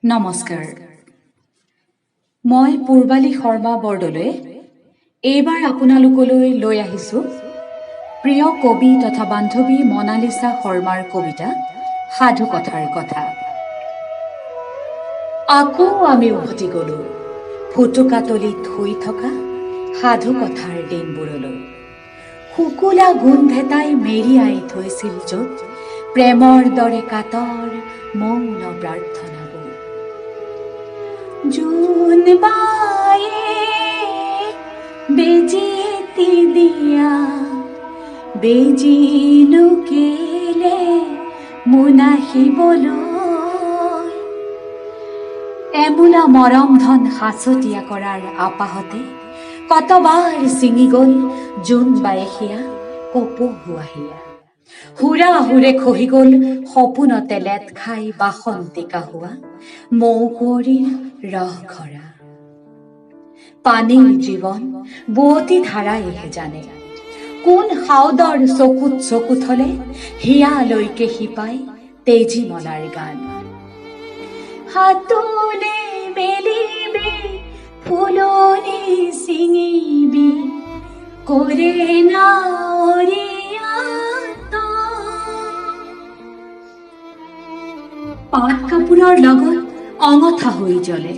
নমস্কাৰ। মই পূৰ্বালী শৰ্মা বৰদলৈ এইবাৰ আপোনালোকলৈ লৈ আহিছোঁ প্ৰিয় কবি তথা বান্ধৱী মনালিছা শৰ্মাৰ কবিতা সাধুকথাৰ কথা। আকৌ আমি উভতি গলোঁ ফুটুকাতলিত শুই থকা সাধুকথাৰ দিনবোৰলৈ। শুকুলা গোন্ধেতাই মেৰিয়াই থৈছিল য'ত প্ৰেমৰ দৰে কাতৰ মৌন প্ৰাৰ্থনাবোৰ। জোন বায়ে বেজিতি দিয়া বেজিনো কেলে মুনাহিবলৈ। এমোলা মৰম ধন সাঁচতীয়া কৰাৰ আপাহতে কতবাৰ ছিঙি গ'ল জোন বায়ে সেয়া কপহুৱা হিয়া। হুৰা হুৰে খহি গ'ল সপোনতে লেট খাই বাসন্তিকা হোৱা মৌ কুঁৱৰীৰ ৰস ঘৰা। পানীৰ জীৱন বুৱতী ধাৰাইহে জানে, কোন সাউদৰ চকুত চকু থলে হিয়ালৈকে সিপাই তেজীমলাৰ গান। হাতোনে মেলিবি ফুলনি ছিঙিবি কৰে নাৱৰীয়া পাট কাপোৰৰ লগত অঙঠা হৈ জ্বলে।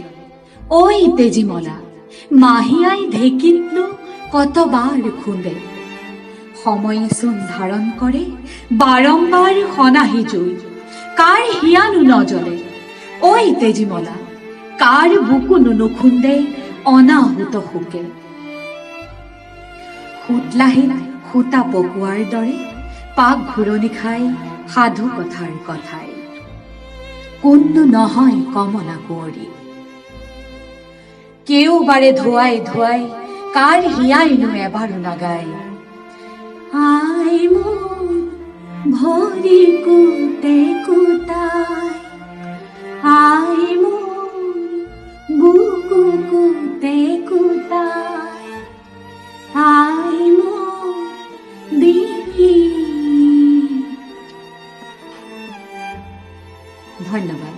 ঐ তেজীমলা, মাহীয়াই ঢেঁকীতনো কতবাৰ খুন্দে। সময়েচোন ধাৰণ কৰে বাৰম্বাৰ সনাহী জুই, কাৰ হিয়ানো নজ্বলে। ঐ তেজীমলা, কাৰ বুকুনো নুখুন্দে অনাহুত শোকে। সুতলাহীত সূতা পকোৱাৰ দৰে পাক ঘূৰণি খাই সাধু কথাৰ কথাই। কোননো নহয় কমলা কুঁৱৰী, কেওবাৰে ধুৱাই ধুৱাই কাৰ হিয়াইনো এবাৰো নাগায়। আই মোৰ ভৰি কুটে কুটাই, আই মোৰ বুকু কুটে কুটাই, আই মোৰ ডিঙি। ধন্যবাদ।